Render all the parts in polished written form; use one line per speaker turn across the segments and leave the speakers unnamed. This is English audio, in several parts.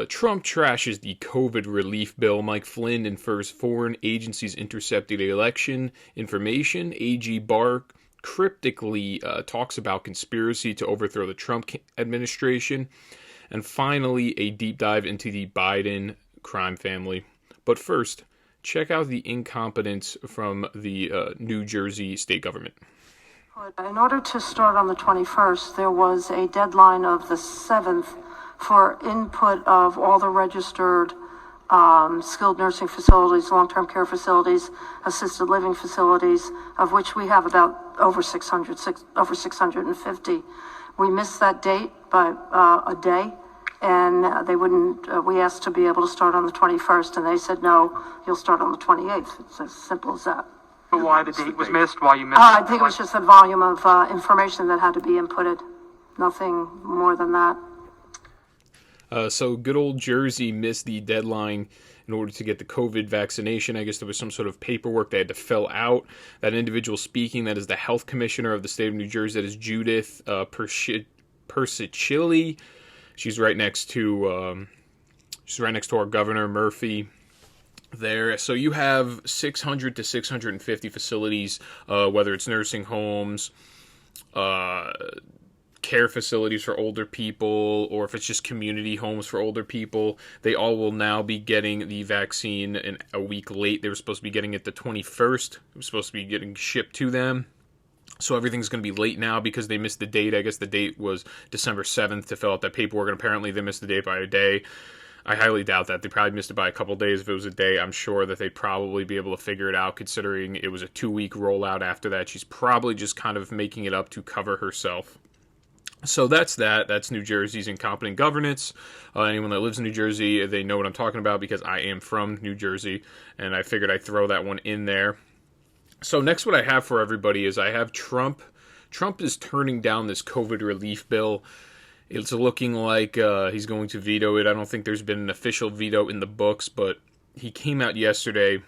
Trump trashes the COVID relief bill. Mike Flynn infers foreign agencies intercepted election information. AG Barr cryptically talks about conspiracy to overthrow the Trump administration. And finally, a deep dive into the Biden crime family. But first, check out the incompetence from the New Jersey state government.
In order to start on the 21st, there was a deadline of the 7th for input of all the registered skilled nursing facilities, long-term care facilities, assisted living facilities, of which we have about over 650. We missed that date by a day, and they wouldn't. We asked to be able to start on the 21st, and they said, no, you'll start on the 28th. It's as simple as that.
Why the date was missed? Why you missed
I think it was just the volume of information that had to be inputted. Nothing more than that.
So good old Jersey missed the deadline in order to get the COVID vaccination. I guess there was some sort of paperwork they had to fill out. That individual speaking, that is the health commissioner of the state of New Jersey, that is Judith Persicilli. She's right next to our governor, Murphy. There, so you have 600 to 650 facilities, whether it's nursing homes, care facilities for older people, or if it's just community homes for older people. They all will now be getting the vaccine a week late. They were supposed to be getting it the 21st. It was supposed to be getting shipped to them. So everything's going to be late now because they missed the date. I guess the date was December 7th to fill out that paperwork, and apparently they missed the date by a day. I highly doubt that. They probably missed it by a couple days. If it was a day, I'm sure that they'd probably be able to figure it out, considering it was a 2-week rollout after that. She's probably just kind of making it up to cover herself. So that's that. That's New Jersey's incompetent governance. Anyone that lives in New Jersey, they know what I'm talking about because I am from New Jersey, and I figured I'd throw that one in there. So next, what I have for everybody is I have Trump. Trump is turning down this COVID relief bill. It's looking like he's going to veto it. I don't think there's been an official veto in the books, but he came out yesterday,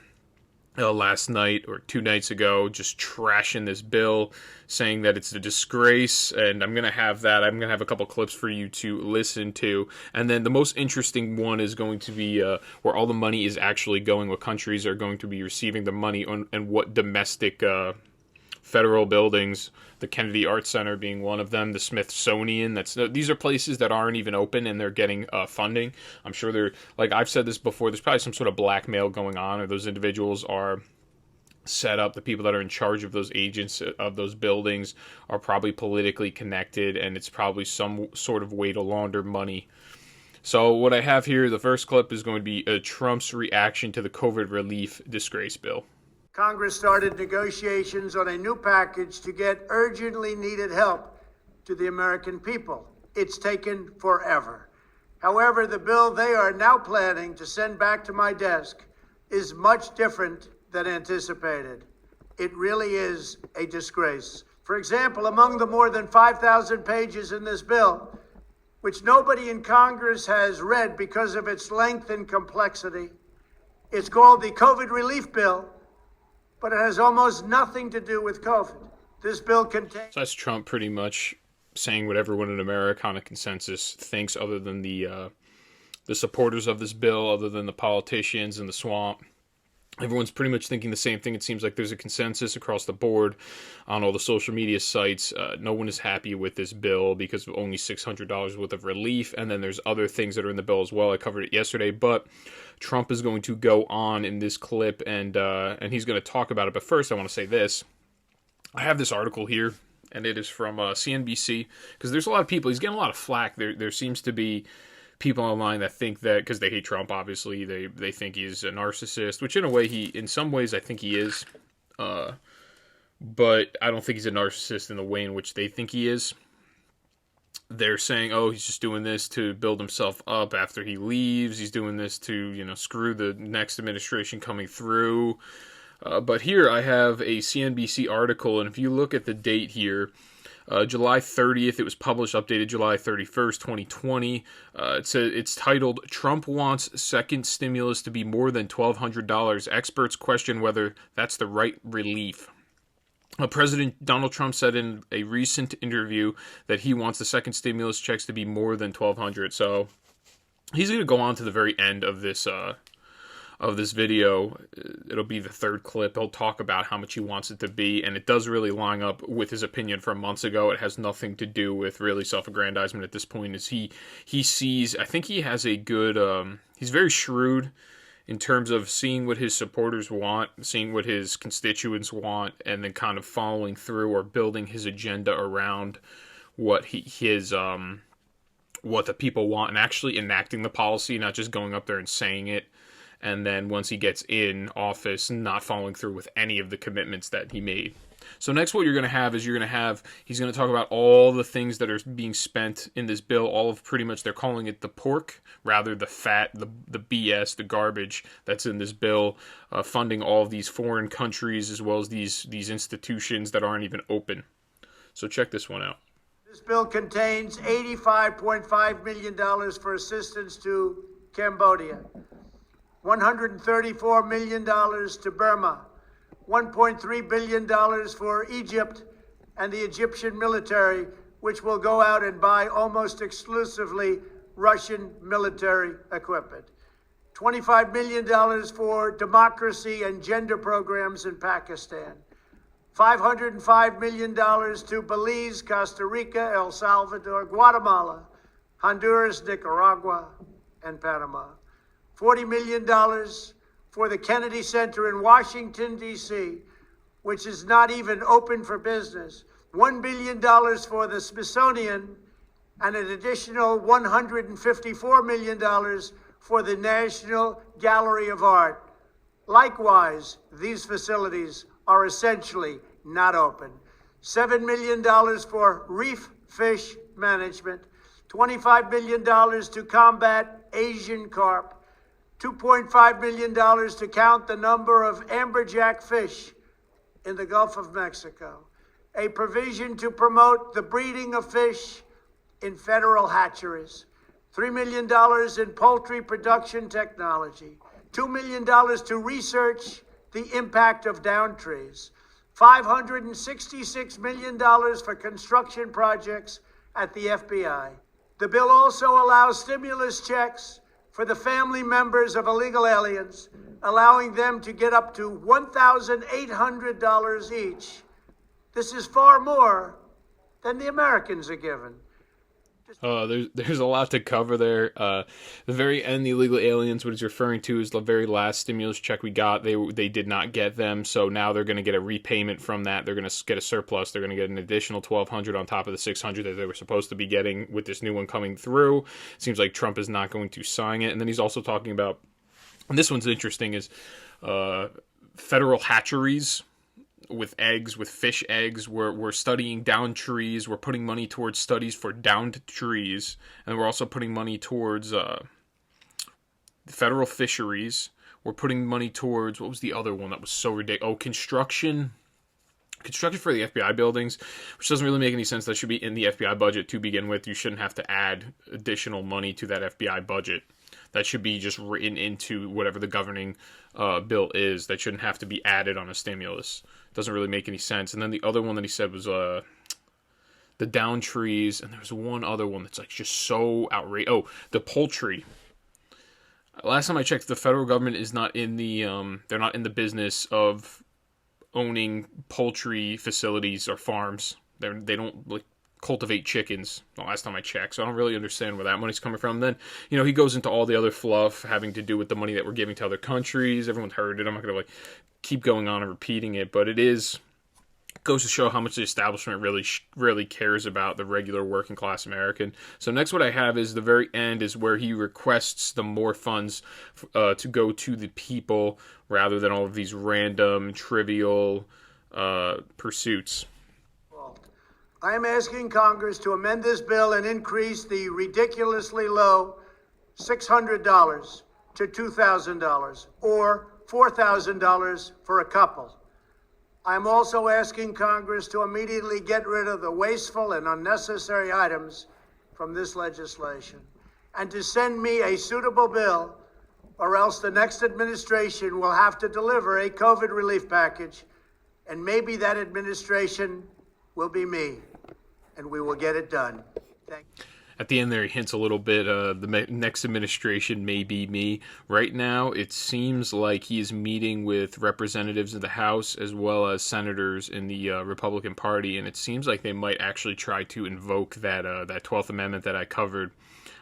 last night or 2 nights ago, just trashing this bill, saying that it's a disgrace, and I'm going to have that. I'm going to have a couple clips for you to listen to. And then the most interesting one is going to be where all the money is actually going, what countries are going to be receiving the money, and what domestic federal buildings, the Kennedy Arts Center being one of them, the Smithsonian. These are places that aren't even open and they're getting funding. I'm sure they're, like I've said this before, there's probably some sort of blackmail going on, or those individuals are set up. The people that are in charge of those agents of those buildings are probably politically connected, and it's probably some sort of way to launder money. So what I have here, the first clip is going to be Trump's reaction to the COVID relief disgrace bill.
Congress started negotiations on a new package to get urgently needed help to the American people. It's taken forever. However, the bill they are now planning to send back to my desk is much different than anticipated. It really is a disgrace. For example, among the more than 5,000 pages in this bill, which nobody in Congress has read because of its length and complexity, it's called the COVID relief bill, but it has almost nothing to do with COVID. This bill contains...
So that's Trump pretty much saying what everyone in America on a consensus thinks, other than the supporters of this bill, other than the politicians in the swamp. Everyone's pretty much thinking the same thing. It seems like there's a consensus across the board on all the social media sites. No one is happy with this bill because of only $600 worth of relief, and then there's other things that are in the bill as well. I covered it yesterday, but Trump is going to go on in this clip, and he's going to talk about it. But first, I want to say this. I have this article here, and it is from CNBC, because there's a lot of people. He's getting a lot of flack. There seems to be people online that think that, because they hate Trump, obviously, they think he's a narcissist, which in a way, in some ways, I think he is. But I don't think he's a narcissist in the way in which they think he is. They're saying, oh, he's just doing this to build himself up after he leaves. He's doing this to, screw the next administration coming through. But here I have a CNBC article, and if you look at the date here, July 30th, it was published, updated July 31st, 2020. It's titled, Trump Wants Second Stimulus to be More Than $1,200. Experts question whether that's the right relief. President Donald Trump said in a recent interview that he wants the second stimulus checks to be more than $1,200. So he's going to go on to the very end of this video. It'll be the third clip. He'll talk about how much he wants it to be, and it does really line up with his opinion from months ago. It has nothing to do with really self-aggrandizement at this point. Is he sees, I think he has a good, he's very shrewd in terms of seeing what his supporters want, seeing what his constituents want, and then kind of following through or building his agenda around what what the people want, and actually enacting the policy, not just going up there and saying it, and then once he gets in office, not following through with any of the commitments that he made. So next what you're going to have is he's going to talk about all the things that are being spent in this bill, all of pretty much, they're calling it the pork, rather the fat, the BS, the garbage that's in this bill, funding all of these foreign countries as well as these institutions that aren't even open. So check this one out.
This bill contains $85.5 million for assistance to Cambodia, $134 million to Burma, $1.3 billion for Egypt and the Egyptian military, which will go out and buy almost exclusively Russian military equipment, $25 million for democracy and gender programs in Pakistan, $505 million to Belize, Costa Rica, El Salvador, Guatemala, Honduras, Nicaragua, and Panama. $40 million for the Kennedy Center in Washington, D.C., which is not even open for business. $1 billion for the Smithsonian, and an additional $154 million for the National Gallery of Art. Likewise, these facilities are essentially not open. $7 million for reef fish management, $25 million to combat Asian carp, $2.5 million to count the number of amberjack fish in the Gulf of Mexico, a provision to promote the breeding of fish in federal hatcheries, $3 million in poultry production technology, $2 million to research the impact of down trees, $566 million for construction projects at the FBI. The bill also allows stimulus checks for the family members of illegal aliens, allowing them to get up to $1,800 each. This is far more than the Americans are given.
There's a lot to cover there. The very end, the illegal aliens, what he's referring to is the very last stimulus check we got. They did not get them, so now they're going to get a repayment from that. They're going to get a surplus. They're going to get an additional $1,200 on top of the $600 that they were supposed to be getting with this new one coming through. Seems like Trump is not going to sign it. And then he's also talking about, and this one's interesting, is federal hatcheries with eggs, with fish eggs. We're studying downed trees. We're putting money towards studies for downed trees. And we're also putting money towards federal fisheries. We're putting money towards, what was the other one that was so ridiculous? Oh, construction for the FBI buildings, which doesn't really make any sense. That should be in the FBI budget to begin with. You shouldn't have to add additional money to that FBI budget. That should be just written into whatever the governing bill is. That shouldn't have to be added on a stimulus. Doesn't really make any sense. And then the other one that he said was the down trees, and there was one other one that's like just so outrageous. Oh, the poultry. Last time I checked, the federal government is not in the they're not in the business of owning poultry facilities or farms. They don't like cultivate chickens, the last time I checked, so I don't really understand where that money's coming from. Then, he goes into all the other fluff having to do with the money that we're giving to other countries. Everyone's heard it. I'm not going to keep going on and repeating it, but it goes to show how much the establishment really cares about the regular working class American. So next what I have is the very end is where he requests the more funds to go to the people rather than all of these random, trivial pursuits.
I am asking Congress to amend this bill and increase the ridiculously low $600 to $2,000 or $4,000 for a couple. I'm also asking Congress to immediately get rid of the wasteful and unnecessary items from this legislation and to send me a suitable bill, or else the next administration will have to deliver a COVID relief package, and maybe that administration will be me, and we will get it done. Thank you.
at the end there, he hints a little bit, the next administration may be me. Right now, it seems like he is meeting with representatives of the House as well as senators in the Republican Party, and it seems like they might actually try to invoke that 12th Amendment that I covered,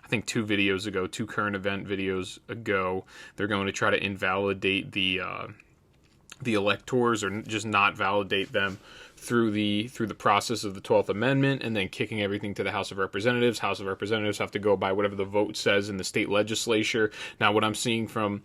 I think 2 videos ago, 2 current event videos ago. They're going to try to invalidate the electors, or just not validate them through the process of the 12th Amendment, and then kicking everything to the House of Representatives. House of Representatives have to go by whatever the vote says in the state legislature. Now, what I'm seeing from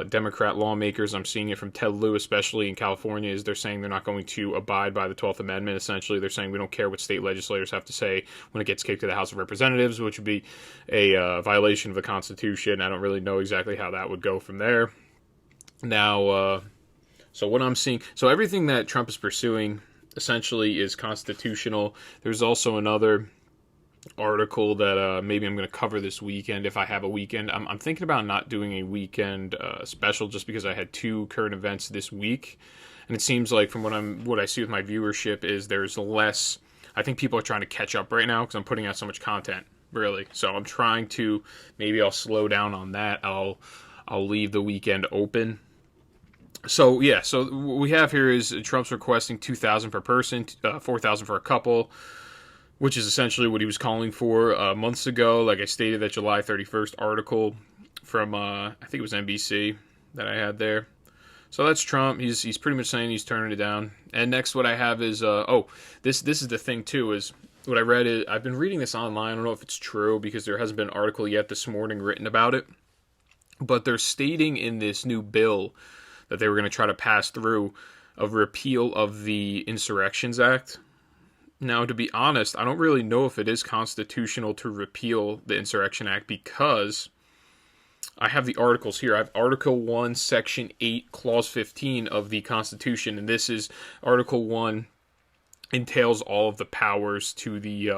Democrat lawmakers, I'm seeing it from Ted Lieu, especially in California, is they're saying they're not going to abide by the 12th Amendment. Essentially, they're saying we don't care what state legislators have to say when it gets kicked to the House of Representatives, which would be a violation of the Constitution. I don't really know exactly how that would go from there. Now, so what I'm seeing, so everything that Trump is pursuing essentially is constitutional. There's also another article that maybe I'm going to cover this weekend if I have a weekend. I'm thinking about not doing a weekend special just because I had 2 current events this week, and it seems like from what I see with my viewership is there's less. I think people are trying to catch up right now because I'm putting out so much content, really. So I'm trying to, maybe I'll slow down on that. I'll leave the weekend open. So, yeah, so what we have here is Trump's requesting $2,000 per person, $4,000 for a couple, which is essentially what he was calling for months ago. Like I stated, that July 31st article from, I think it was NBC that I had there. So that's Trump. He's pretty much saying he's turning it down. And next what I have is, this is the thing too, is what I read is, I've been reading this online. I don't know if it's true because there hasn't been an article yet this morning written about it. But they're stating in this new bill that they were going to try to pass through a repeal of the Insurrections Act. Now, to be honest, I don't really know if it is constitutional to repeal the Insurrection Act because I have the articles here. I have Article 1, Section 8, Clause 15 of the Constitution, and this is Article 1 entails all of the powers to the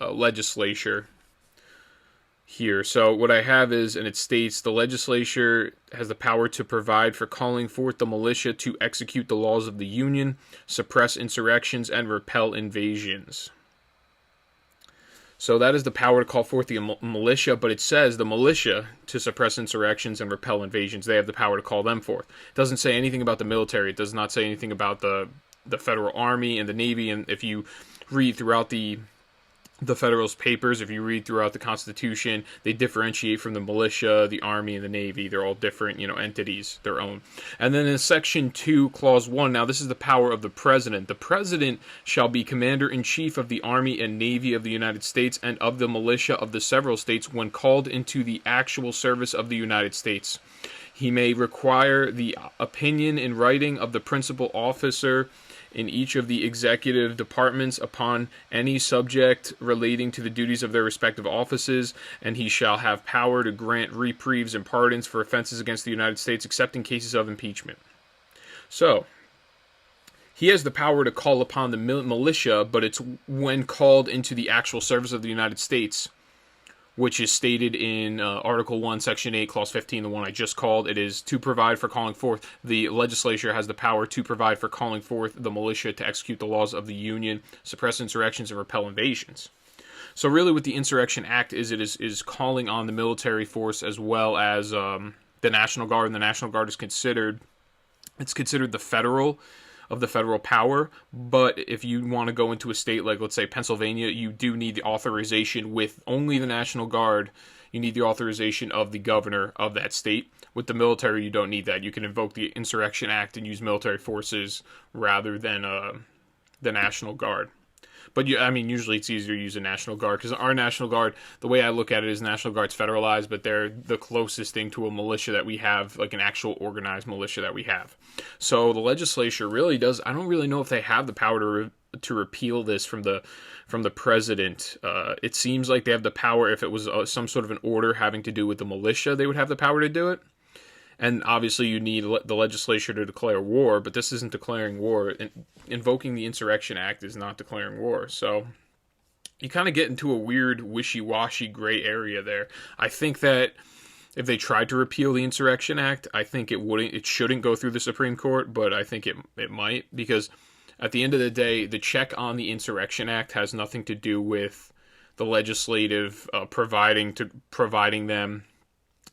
legislature here. So what I have is, and it states, the legislature has the power to provide for calling forth the militia to execute the laws of the Union, suppress insurrections, and repel invasions. So that is the power to call forth the militia, but it says the militia to suppress insurrections and repel invasions. They have the power to call them forth. It doesn't say anything about the military. It does not say anything about the federal army and the Navy. And if you read throughout the Federalist Papers, if you read throughout the Constitution, they differentiate from the militia, the Army, and the Navy. They're all different, entities, their own. And then in Section 2, Clause 1, now this is the power of the President. The President shall be Commander-in-Chief of the Army and Navy of the United States and of the militia of the several states when called into the actual service of the United States. He may require the opinion in writing of the principal officer in each of the executive departments upon any subject relating to the duties of their respective offices, and he shall have power to grant reprieves and pardons for offenses against the United States, except in cases of impeachment. So, he has the power to call upon the militia, but it's when called into the actual service of the United States, which is stated in Article 1, Section 8, Clause 15, the one I just called. It is to provide for calling forth. The legislature has the power to provide for calling forth the militia to execute the laws of the Union, suppress insurrections, and repel invasions. So really what the Insurrection Act is, it is calling on the military force as well as the National Guard, and the National Guard is considered the federal power, but if you want to go into a state like, let's say, Pennsylvania, you do need the authorization with only the National Guard. You need the authorization of the governor of that state. With the military, you don't need that. You can invoke the Insurrection Act and use military forces rather than the National Guard. But usually it's easier to use a National Guard because our National Guard, the way I look at it is National Guard's federalized, but they're the closest thing to a militia that we have, like an actual organized militia that we have. So the legislature really does. I don't really know if they have the power to repeal this from the president. It seems like they have the power. If it was some sort of an order having to do with the militia, they would have the power to do it. And obviously you need the legislature to declare war, but this isn't declaring war. Invoking the Insurrection Act is not declaring war. So you kind of get into a weird, wishy-washy gray area there. I think that if they tried to repeal the Insurrection Act, I think it shouldn't go through the Supreme Court, but I think it might, because At the end of the day, the check on the Insurrection Act has nothing to do with the legislative providing them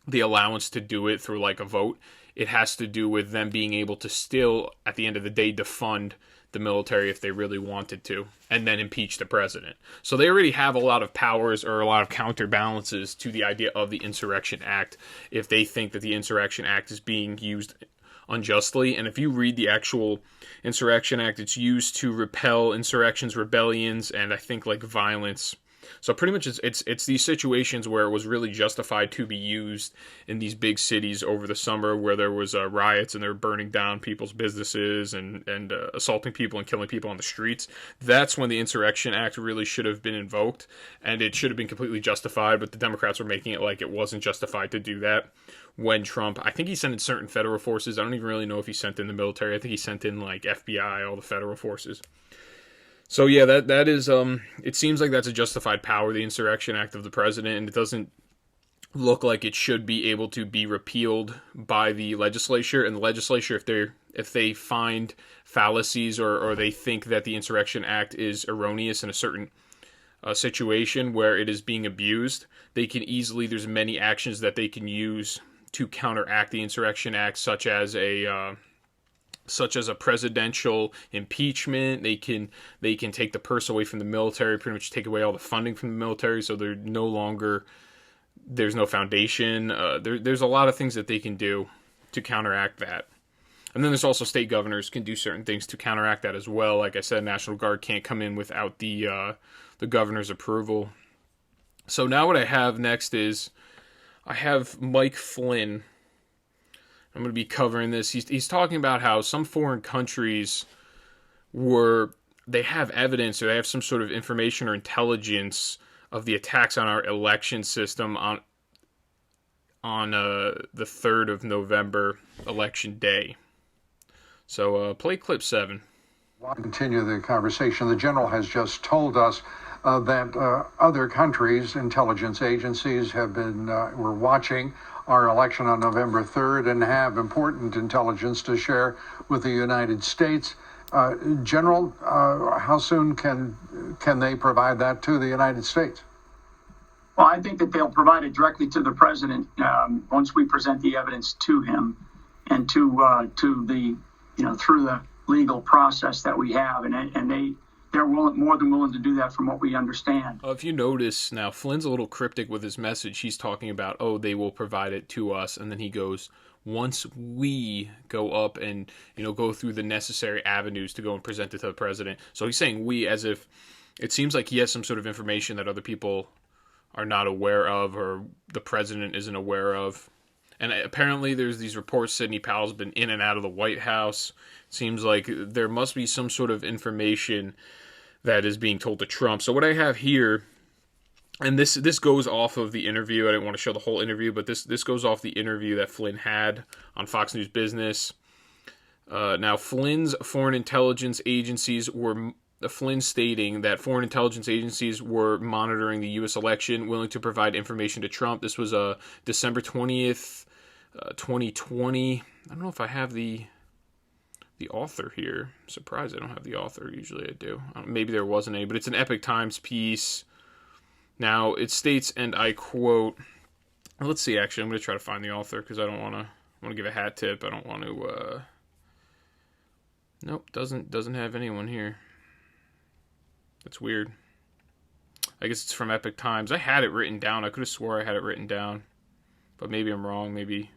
the allowance to do it through like a vote. It has to do with them being able to still, at the end of the day, defund the military if they really wanted to, and then impeach the president. So they already have a lot of powers or a lot of counterbalances to the idea of the Insurrection Act if they think that the Insurrection Act is being used unjustly. And if you read the actual Insurrection Act, it's used to repel insurrections, rebellions, and I think like violence. So pretty much it's these situations where it was really justified to be used in these big cities over the summer where there was riots and they were burning down people's businesses and assaulting people and killing people on the streets. That's when the Insurrection Act really should have been invoked, and it should have been completely justified, but the Democrats were making it like it wasn't justified to do that. When Trump, I think he sent in certain federal forces. I don't even really know if he sent in the military. I think he sent in like FBI, all the federal forces. So yeah, that is, it seems like that's a justified power, the Insurrection Act of the president, and it doesn't look like it should be able to be repealed by the legislature. And the legislature, if they find fallacies or they think that the Insurrection Act is erroneous in a certain situation where it is being abused, they can easily, there's many actions that they can use to counteract the Insurrection Act, such as a presidential impeachment. They can take the purse away from the military, pretty much take away all the funding from the military, so there's no foundation. There's a lot of things that they can do to counteract that. And then there's also state governors can do certain things to counteract that as well. Like I said, National Guard can't come in without the governor's approval. So now what I have next is I have Mike Flynn. I'm going to be covering this. He's talking about how some foreign countries they have evidence or they have some sort of information or intelligence of the attacks on our election system on the 3rd of November, election day. So play clip 7.
I'll continue the conversation. The general has just told us that other countries' intelligence agencies were watching our election on November 3rd and have important intelligence to share with the United States. General, how soon can they provide that to the United States?
Well, I think that they'll provide it directly to the president once we present the evidence to him and to the through the legal process that we have, and they're more than willing to do that from what we understand.
If you notice now, Flynn's a little cryptic with his message. He's talking about, they will provide it to us. And then he goes, once we go up and, go through the necessary avenues to go and present it to the president. So he's saying we as if it seems like he has some sort of information that other people are not aware of or the president isn't aware of. And apparently there's these reports Sidney Powell's been in and out of the White House. It seems like there must be some sort of information that is being told to Trump. So what I have here, and this goes off of the interview. I didn't want to show the whole interview, but this goes off the interview that Flynn had on Fox News Business. Now, Flynn's foreign intelligence agencies Flynn stating that foreign intelligence agencies were monitoring the U.S. election, willing to provide information to Trump. This was December 20th, 2020. I don't know if I have the author here. I'm surprised I don't have the author. Usually I do. Maybe there wasn't any, but it's an Epoch Times piece. Now, it states, and I quote, let's see, actually, I'm going to try to find the author because I want to give a hat tip. I don't want to, nope, doesn't have anyone here. That's weird. I guess it's from Epoch Times. I had it written down. I could have swore I had it written down, but maybe I'm wrong. Maybe.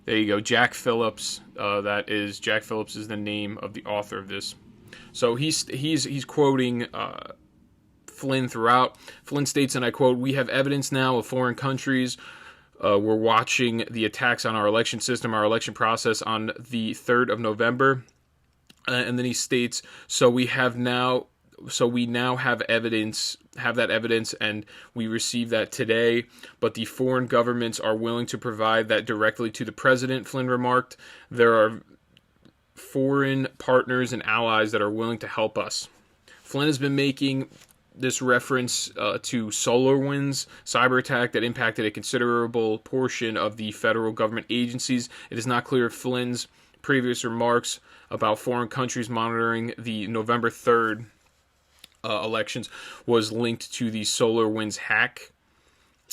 There you go. Jack Phillips. Jack Phillips is the name of the author of this. So he's quoting Flynn throughout. Flynn states, and I quote, "We have evidence now of foreign countries. We're watching the attacks on our election system, our election process on the 3rd of November. And then he states, we now have that evidence, and we received that today, but the foreign governments are willing to provide that directly to the president," Flynn remarked. "There are foreign partners and allies that are willing to help us." Flynn has been making this reference to SolarWinds cyber attack that impacted a considerable portion of the federal government agencies. It is not clear if Flynn's previous remarks about foreign countries monitoring the November 3rd elections was linked to the SolarWinds hack.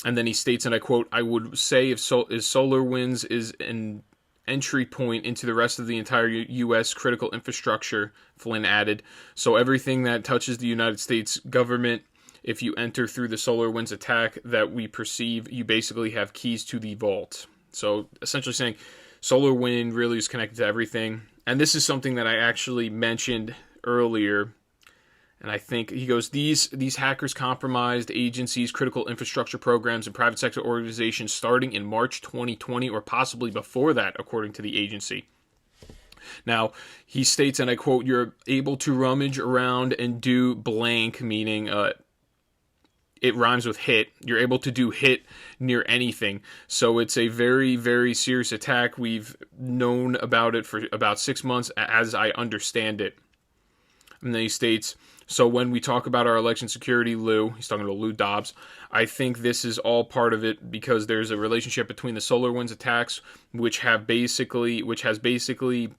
And then he states, and I quote, "I would say if SolarWinds is an entry point into the rest of the entire U.S. critical infrastructure," Flynn added. "So everything that touches the United States government, if you enter through the SolarWinds attack that we perceive, you basically have keys to the vault." So essentially saying SolarWind really is connected to everything. And this is something that I actually mentioned earlier. And I think he goes, these hackers compromised agencies, critical infrastructure programs, and private sector organizations starting in March 2020 or possibly before that, according to the agency. Now, he states, and I quote, "You're able to rummage around and do blank," meaning it rhymes with hit. You're able to do hit near anything. So it's a very, very serious attack. We've known about it for about 6 months, as I understand it. And then he states, "So when we talk about our election security, Lou," he's talking to Lou Dobbs, "I think this is all part of it because there's a relationship between the SolarWinds attacks, which has basically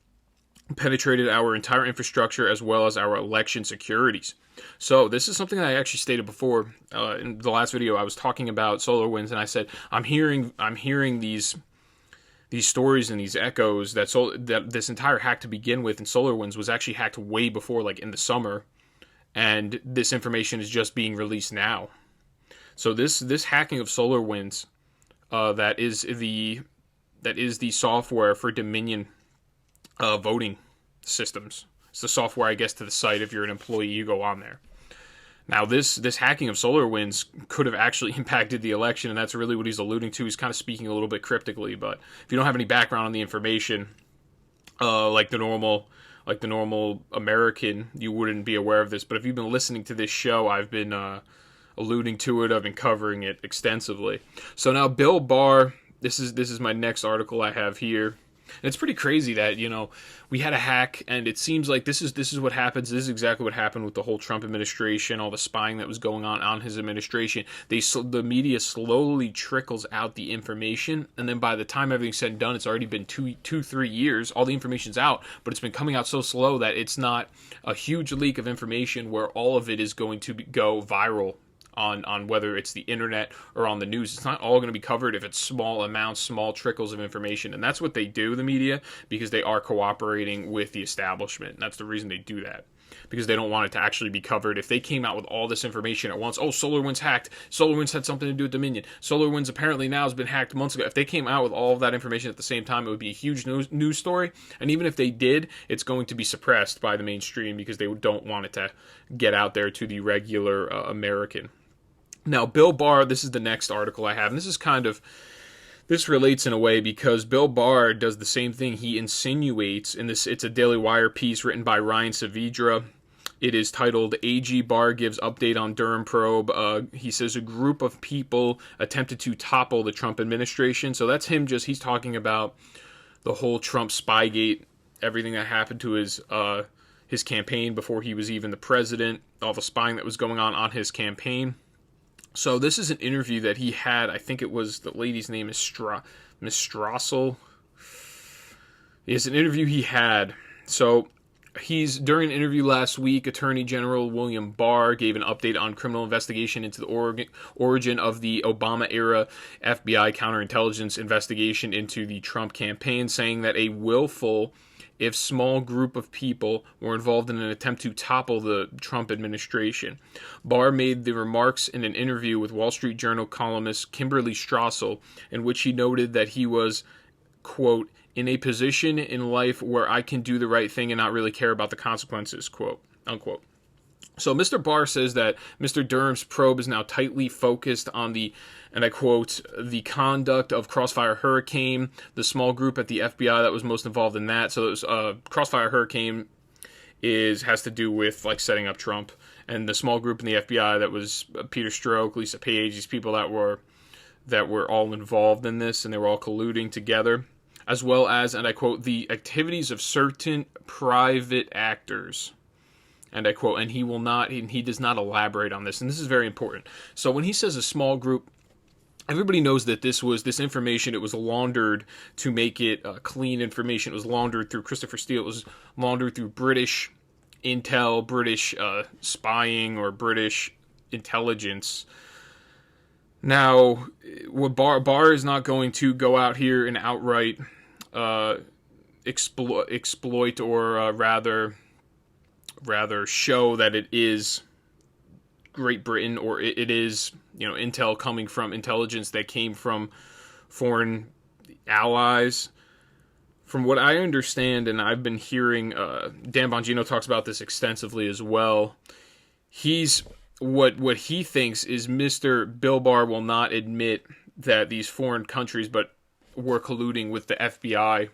penetrated our entire infrastructure as well as our election securities." So this is something that I actually stated before in the last video. I was talking about SolarWinds, and I said I'm hearing these stories and these echoes that this entire hack to begin with in SolarWinds was actually hacked way before, like in the summer, and this information is just being released now. So this hacking of SolarWinds, that is the software for Dominion voting systems. It's the software, I guess, to the site. If you're an employee, you go on there. Now, this hacking of SolarWinds could have actually impacted the election, and that's really what he's alluding to. He's kind of speaking a little bit cryptically, but if you don't have any background on the information, like the normal American, you wouldn't be aware of this. But if you've been listening to this show, I've been alluding to it. I've been covering it extensively. So now, Bill Barr. This is my next article I have here. And it's pretty crazy that, we had a hack, and it seems like this is what happens. This is exactly what happened with the whole Trump administration, all the spying that was going on his administration. The media slowly trickles out the information, and then by the time everything's said and done, it's already been 3 years. All the information's out, but it's been coming out so slow that it's not a huge leak of information where all of it is going to go viral. On whether it's the internet or on the news. It's not all going to be covered if it's small amounts, small trickles of information. And that's what they do, the media, because they are cooperating with the establishment. And that's the reason they do that, because they don't want it to actually be covered. If they came out with all this information at once, oh, SolarWinds hacked, SolarWinds had something to do with Dominion, SolarWinds apparently now has been hacked months ago. If they came out with all of that information at the same time, it would be a huge news story. And even if they did, it's going to be suppressed by the mainstream because they don't want it to get out there to the regular American. Now, Bill Barr, this is the next article I have, and this relates in a way because Bill Barr does the same thing. He insinuates, it's a Daily Wire piece written by Ryan Saavedra. It is titled, "AG Barr Gives Update on Durham Probe." He says a group of people attempted to topple the Trump administration. So that's him he's talking about the whole Trump Spygate, everything that happened to his campaign before he was even the president, all the spying that was going on his campaign. So this is an interview that he had. I think it was, the lady's name is Miss Strassel. It's an interview he had. So during an interview last week, Attorney General William Barr gave an update on criminal investigation into the origin of the Obama-era FBI counterintelligence investigation into the Trump campaign, saying that a willful, if small, group of people were involved in an attempt to topple the Trump administration. Barr made the remarks in an interview with Wall Street Journal columnist Kimberly Strassel, in which he noted that he was, quote, "in a position in life where I can do the right thing and not really care about the consequences," quote, unquote. So Mr. Barr says that Mr. Durham's probe is now tightly focused on the, and I quote, "the conduct of Crossfire Hurricane, the small group at the FBI that was most involved in that." So it was, Crossfire Hurricane has to do with like setting up Trump, and the small group in the FBI that was Peter Strzok, Lisa Page, these people that were all involved in this, and they were all colluding together, as well as, and I quote, "the activities of certain private actors." And I quote, and he does not elaborate on this, and this is very important. So when he says a small group everybody knows that this information, it was laundered to make it clean information. It was laundered through Christopher Steele. It was laundered through British intel, British spying, or British intelligence. Now, what Barr is not going to go out here and outright exploit, or rather show that it is Great Britain, or it is, intel coming from intelligence that came from foreign allies. From what I understand, and I've been hearing, Dan Bongino talks about this extensively as well. What he thinks is Mr. Bill Barr will not admit that these foreign countries were colluding with the FBI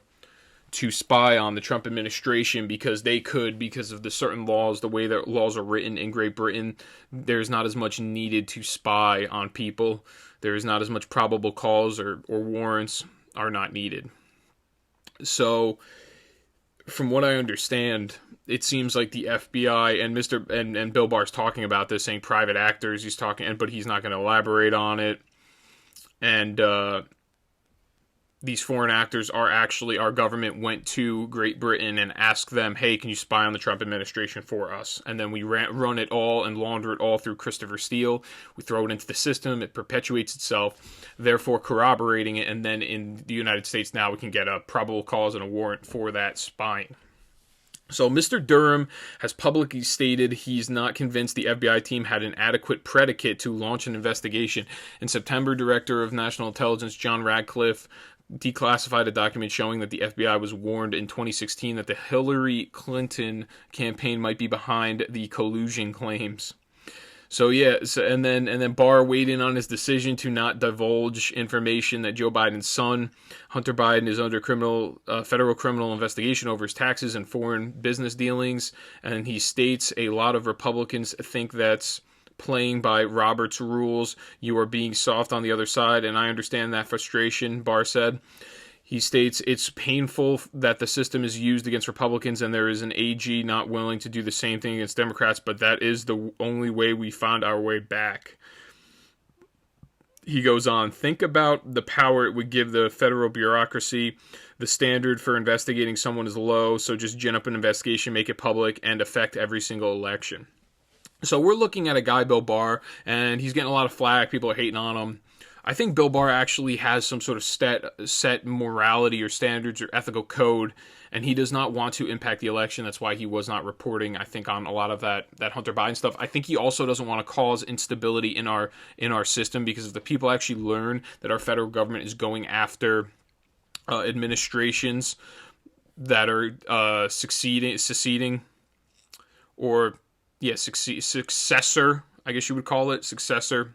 to spy on the Trump administration, because they could, because of the certain laws, the way that laws are written in Great Britain. There's not as much needed to spy on people. There is not as much probable cause, or warrants are not needed. So, from what I understand, it seems like the FBI and Bill Barr's talking about this, saying private actors. He's talking, but he's not going to elaborate on it. And these foreign actors are actually, our government went to Great Britain and asked them, hey, can you spy on the Trump administration for us? And then we run it all and launder it all through Christopher Steele. We throw it into the system. It perpetuates itself, therefore corroborating it. And then in the United States now, we can get a probable cause and a warrant for that spying. So Mr. Durham has publicly stated he's not convinced the FBI team had an adequate predicate to launch an investigation. In September, Director of National Intelligence John Radcliffe declassified a document showing that the FBI was warned in 2016 that the Hillary Clinton campaign might be behind the collusion claims. So and then Barr weighed in on his decision to not divulge information that Joe Biden's son, Hunter Biden, is under federal criminal investigation over his taxes and foreign business dealings. And he states a lot of Republicans think that's playing by Robert's rules. You are being soft on the other side, and I understand that frustration, Barr said. He states it's painful that the system is used against Republicans and there is an AG not willing to do the same thing against Democrats, but that is the only way we found our way back. He goes on, think about the power it would give the federal bureaucracy. The standard for investigating someone is low, so just gin up an investigation, make it public, and affect every single election. So we're looking at a guy, Bill Barr, and he's getting a lot of flack. People are hating on him. I think Bill Barr actually has some sort of set morality or standards or ethical code, and he does not want to impact the election. That's why he was not reporting, I think, on a lot of that Hunter Biden stuff. I think he also doesn't want to cause instability in our system, because if the people actually learn that our federal government is going after administrations that are seceding, or successor, I guess you would call it, successor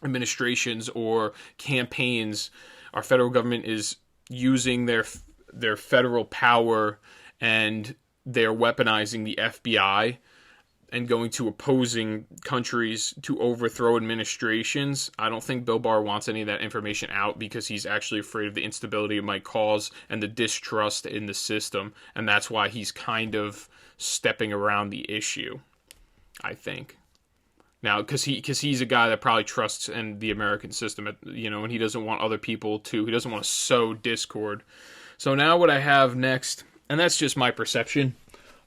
administrations or campaigns, our federal government is using their federal power, and they're weaponizing the FBI and going to opposing countries to overthrow administrations. I don't think Bill Barr wants any of that information out, because he's actually afraid of the instability it might cause and the distrust in the system, and that's why he's kind of stepping around the issue, I think. Now, because he's a guy that probably trusts in the American system, and he doesn't want other people to. He doesn't want to sow discord. So now what I have next, and that's just my perception.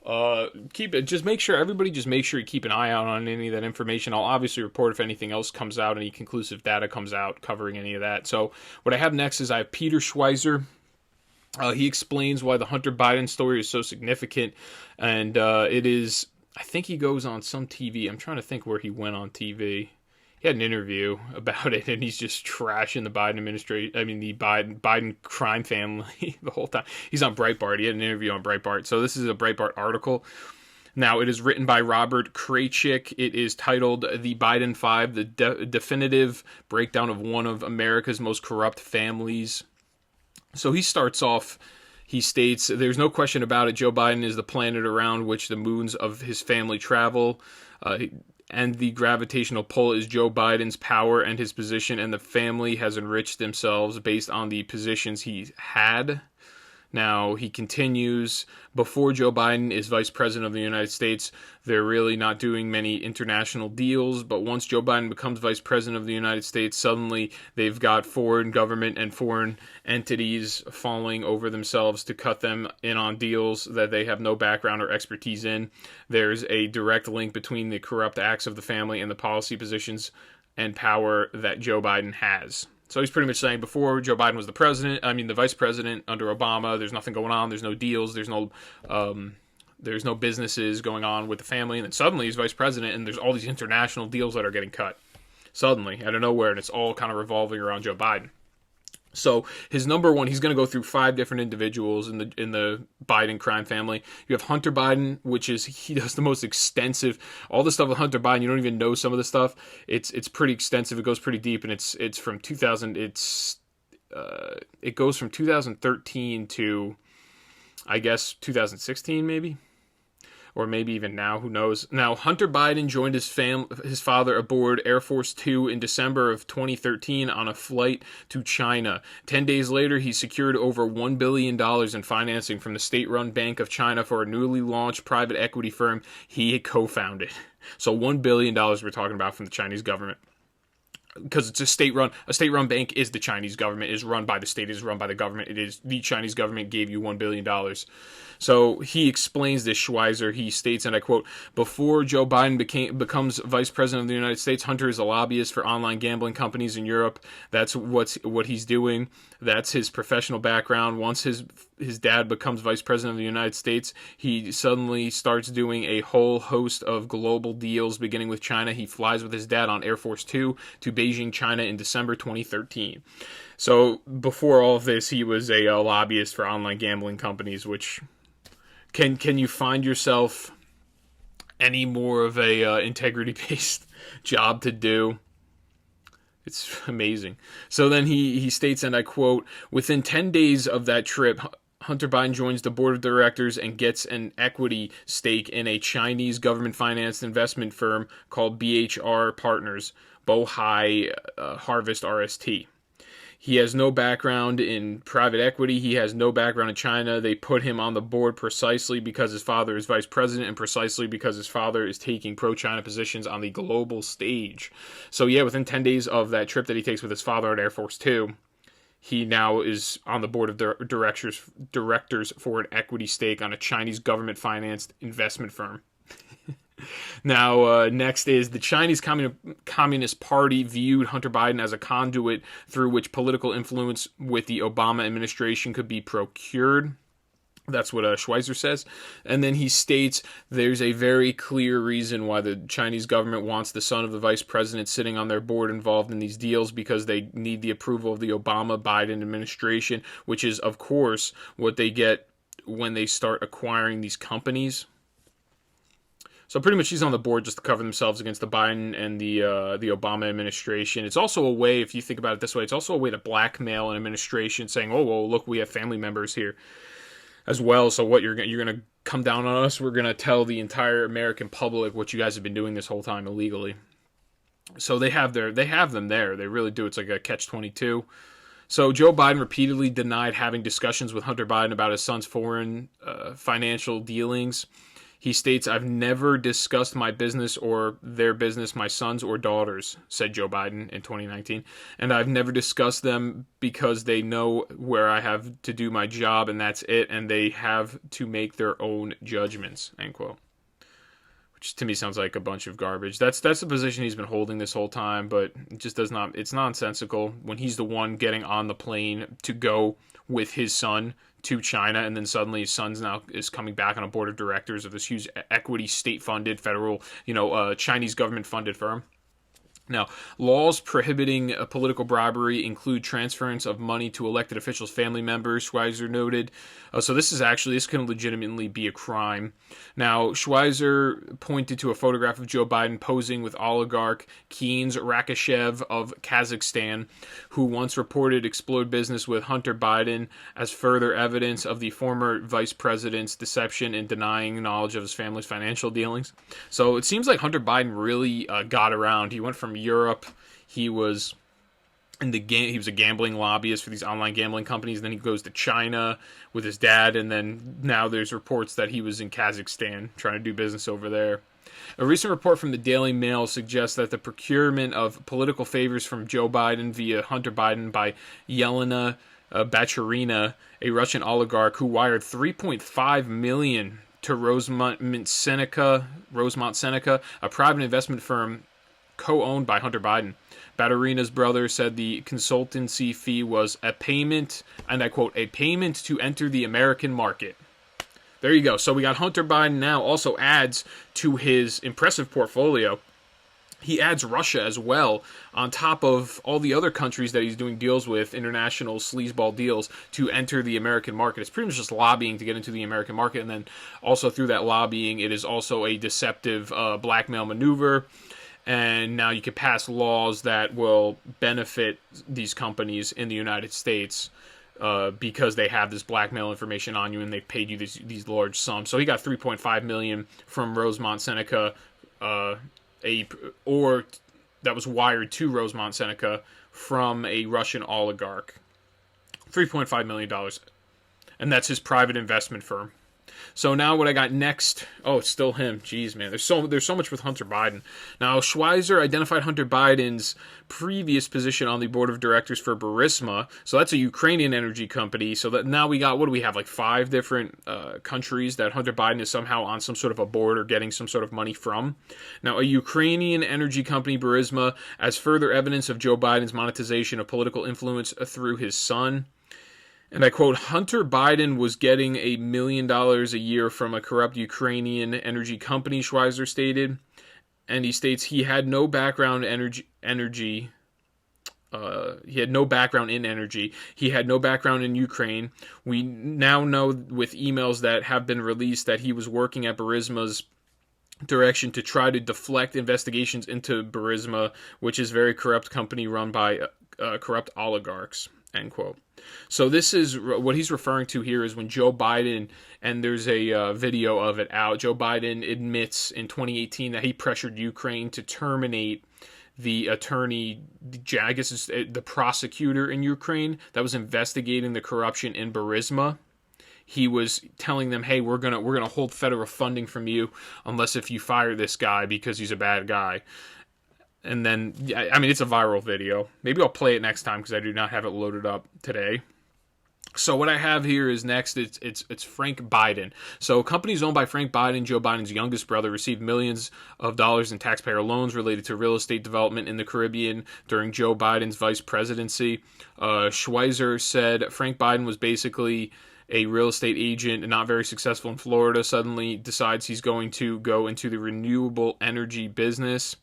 Make sure you keep an eye out on any of that information. I'll obviously report if anything else comes out, any conclusive data comes out covering any of that. So what I have next is I have Peter Schweizer. He explains why the Hunter Biden story is so significant, and it is. I think he goes on some TV. I'm trying to think where he went on TV. He had an interview about it, and he's just trashing the Biden administration. I mean, the Biden crime family the whole time. He's on Breitbart. He had an interview on Breitbart. So this is a Breitbart article. Now, it is written by Robert Kraychick. It is titled The Biden Five, the Definitive Breakdown of One of America's Most Corrupt Families. So he starts off. He states, there's no question about it, Joe Biden is the planet around which the moons of his family travel, and the gravitational pull is Joe Biden's power and his position, and the family has enriched themselves based on the positions he had. Now, he continues, before Joe Biden is vice president of the United States, they're really not doing many international deals, but once Joe Biden becomes vice president of the United States, suddenly they've got foreign government and foreign entities falling over themselves to cut them in on deals that they have no background or expertise in. There's a direct link between the corrupt acts of the family and the policy positions and power that Joe Biden has. So he's pretty much saying before Joe Biden was the vice president under Obama, there's nothing going on, there's no deals, there's no businesses going on with the family, and then suddenly he's vice president and there's all these international deals that are getting cut. Suddenly, out of nowhere, and it's all kind of revolving around Joe Biden. So his number one, he's going to go through 5 different individuals in the Biden crime family. You have Hunter Biden, he does the most extensive, all the stuff with Hunter Biden. You don't even know some of the stuff. It's pretty extensive. It goes pretty deep, and it's from 2000. It goes from 2013 to, I guess, 2016 maybe. Or maybe even now, who knows. Now, Hunter Biden joined his father aboard Air Force Two in December of 2013 on a flight to China. 10 days later, he secured over $1 billion in financing from the state-run Bank of China for a newly launched private equity firm he had co-founded. So $1 billion we're talking about from the Chinese government. Because it's a state-run bank is the Chinese government, is run by the state, is run by the government. It is the Chinese government gave you $1 billion. So he explains this, Schweizer. He states, and I quote, before Joe Biden becomes vice president of the United States, Hunter is a lobbyist for online gambling companies in Europe. That's what he's doing. That's his professional background. Once his dad becomes vice president of the United States, he suddenly starts doing a whole host of global deals, beginning with China. He flies with his dad on Air Force Two to Beijing, China in December 2013. So before all of this, he was a lobbyist for online gambling companies, which... Can you find yourself any more of a integrity-based job to do? It's amazing. So then he states, and I quote, within 10 days of that trip, Hunter Biden joins the board of directors and gets an equity stake in a Chinese government-financed investment firm called BHR Partners, Bohai Harvest RST. He has no background in private equity. He has no background in China. They put him on the board precisely because his father is vice president and precisely because his father is taking pro-China positions on the global stage. So yeah, within 10 days of that trip that he takes with his father at Air Force Two, he now is on the board of directors for an equity stake on a Chinese government-financed investment firm. Now, next is the Chinese Communist Party viewed Hunter Biden as a conduit through which political influence with the Obama administration could be procured. That's what Schweizer says. And then he states there's a very clear reason why the Chinese government wants the son of the vice president sitting on their board involved in these deals, because they need the approval of the Obama-Biden administration, which is, of course, what they get when they start acquiring these companies. So pretty much he's on the board just to cover themselves against the Biden and the Obama administration. It's also a way, if you think about it this way, it's also a way to blackmail an administration, saying, "Oh, well, look, we have family members here as well. So what, you're going to come down on us? We're going to tell the entire American public what you guys have been doing this whole time illegally." So they have them there. They really do. It's like a catch-22. So Joe Biden repeatedly denied having discussions with Hunter Biden about his son's foreign financial dealings. He states, "I've never discussed my business or their business, my sons or daughters," said Joe Biden in 2019. "And I've never discussed them because they know where I have to do my job and that's it, and they have to make their own judgments," end quote. Which to me sounds like a bunch of garbage. That's the position he's been holding this whole time, but it just does not, it's nonsensical when he's the one getting on the plane to go with his son to China, and then suddenly his son's now is coming back on a board of directors of this huge equity state-funded federal, Chinese government-funded firm. Now, laws prohibiting political bribery include transference of money to elected officials' family members, Schweizer noted. So this can legitimately be a crime. Now, Schweizer pointed to a photograph of Joe Biden posing with oligarch Keens Rakashev of Kazakhstan, who once reported explored business with Hunter Biden, as further evidence of the former vice president's deception in denying knowledge of his family's financial dealings. So it seems like Hunter Biden really got around. He went from Europe. He was in the game. He was a gambling lobbyist for these online gambling companies. And then he goes to China with his dad, and then now there's reports that he was in Kazakhstan trying to do business over there. A recent report from the Daily Mail suggests that the procurement of political favors from Joe Biden via Hunter Biden by Yelena Bacharina, a Russian oligarch who wired $3.5 million to Rosemont Seneca, a private investment firm co-owned by Hunter Biden. Bacharina's brother said the consultancy fee was a payment, and I quote, a payment to enter the American market. There you go. So we got Hunter Biden now also adds to his impressive portfolio. He adds Russia as well on top of all the other countries that he's doing deals with, international sleazeball deals, to enter the American market. It's pretty much just lobbying to get into the American market, and then also through that lobbying, it is also a deceptive blackmail maneuver. And now you can pass laws that will benefit these companies in the United States because they have this blackmail information on you and they've paid you these large sums. So he got $3.5 million from Rosemont Seneca, or that was wired to Rosemont Seneca from a Russian oligarch. $3.5 million. And that's his private investment firm. So now what I got next, it's still him. Jeez, man, there's so much with Hunter Biden. Now, Schweizer identified Hunter Biden's previous position on the board of directors for Burisma. So that's a Ukrainian energy company. So that now we got, what do we have, like 5 different countries that Hunter Biden is somehow on some sort of a board or getting some sort of money from. Now, a Ukrainian energy company, Burisma, as further evidence of Joe Biden's monetization of political influence through his son. And I quote, Hunter Biden was getting $1 million a year from a corrupt Ukrainian energy company, Schweizer stated. And he states he had no background he had no background in energy. He had no background in Ukraine. We now know with emails that have been released that he was working at Burisma's direction to try to deflect investigations into Burisma, which is a very corrupt company run by corrupt oligarchs, end quote. So this is what he's referring to here is when Joe Biden, and there's a video of it out, Joe Biden admits in 2018 that he pressured Ukraine to terminate the attorney, I guess it's the prosecutor in Ukraine that was investigating the corruption in Burisma. He was telling them, hey, we're gonna hold federal funding from you unless if you fire this guy because he's a bad guy. And then, I mean, it's a viral video. Maybe I'll play it next time because I do not have it loaded up today. So what I have here is next, it's Frank Biden. So companies owned by Frank Biden, Joe Biden's youngest brother, received millions of dollars in taxpayer loans related to real estate development in the Caribbean during Joe Biden's vice presidency. Schweizer said Frank Biden was basically a real estate agent and not very successful in Florida, suddenly decides he's going to go into the renewable energy business.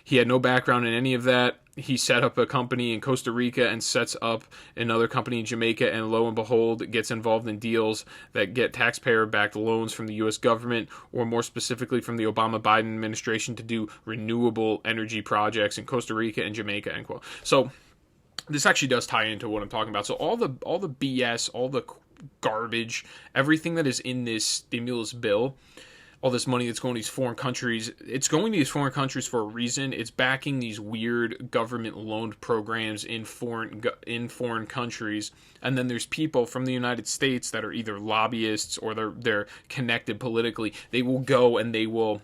He had no background in any of that. He set up a company in Costa Rica and sets up another company in Jamaica, and lo and behold, gets involved in deals that get taxpayer-backed loans from the U.S. government, or more specifically from the Obama-Biden administration, to do renewable energy projects in Costa Rica and Jamaica, end quote. So this actually does tie into what I'm talking about. So all the BS, all the garbage, everything that is in this stimulus bill, all this money that's going to these foreign countries, it's going to these foreign countries for a reason. It's backing these weird government-loaned programs in foreign countries. And then there's people from the United States that are either lobbyists or they're connected politically. They will go and they will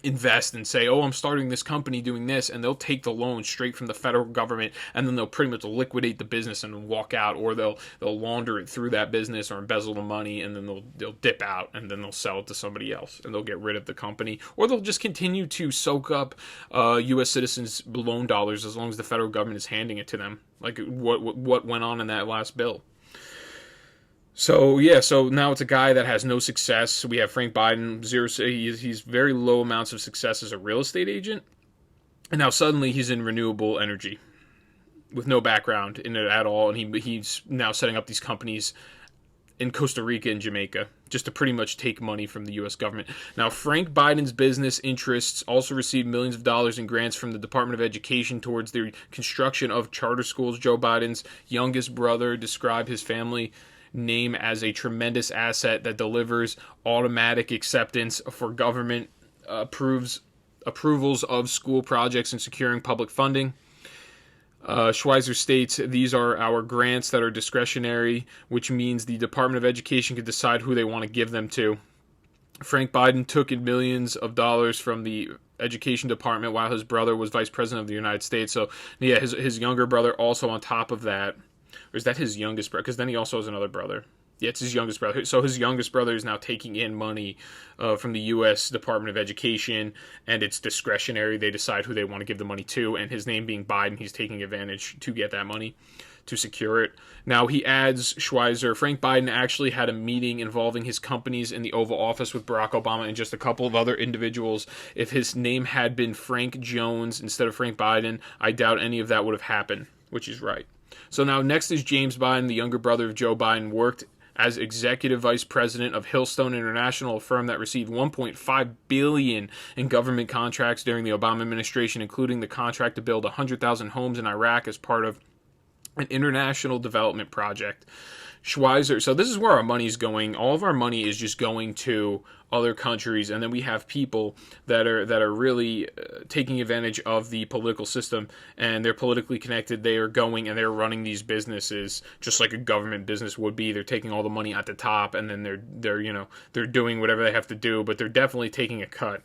invest and say, I'm starting this company doing this, and they'll take the loan straight from the federal government, and then they'll pretty much liquidate the business and walk out, or they'll launder it through that business or embezzle the money, and then they'll dip out, and then they'll sell it to somebody else, and they'll get rid of the company, or they'll just continue to soak up U.S. citizens' loan dollars as long as the federal government is handing it to them, like what went on in that last bill. So now it's a guy that has no success. We have Frank Biden, he's very low amounts of success as a real estate agent. And now suddenly he's in renewable energy with no background in it at all. And he's now setting up these companies in Costa Rica and Jamaica just to pretty much take money from the U.S. government. Now, Frank Biden's business interests also received millions of dollars in grants from the Department of Education towards the construction of charter schools. Joe Biden's youngest brother described his family name as a tremendous asset that delivers automatic acceptance for government approvals of school projects and securing public funding. Schweizer states, these are our grants that are discretionary, which means the Department of Education could decide who they want to give them to. Frank Biden took in millions of dollars from the Education Department while his brother was Vice President of the United States. So, yeah, his younger brother also on top of that. Or is that his youngest brother? Because then he also has another brother. Yeah, it's his youngest brother. So his youngest brother is now taking in money from the U.S. Department of Education, and it's discretionary. They decide who they want to give the money to, and his name being Biden, he's taking advantage to get that money, to secure it. Now, he adds, Schweizer, Frank Biden actually had a meeting involving his companies in the Oval Office with Barack Obama and just a couple of other individuals. If his name had been Frank Jones instead of Frank Biden, I doubt any of that would have happened, which is right. So now next is James Biden, the younger brother of Joe Biden, worked as executive vice president of Hillstone International, a firm that received $1.5 billion in government contracts during the Obama administration, including the contract to build 100,000 homes in Iraq as part of an international development project. Schweizer, so this is where our money's going. All of our money is just going to other countries, and then we have people that are really taking advantage of the political system, and they're politically connected. They are going and they're running these businesses just like a government business would be. They're taking all the money at the top, and then they're doing whatever they have to do, but they're definitely taking a cut.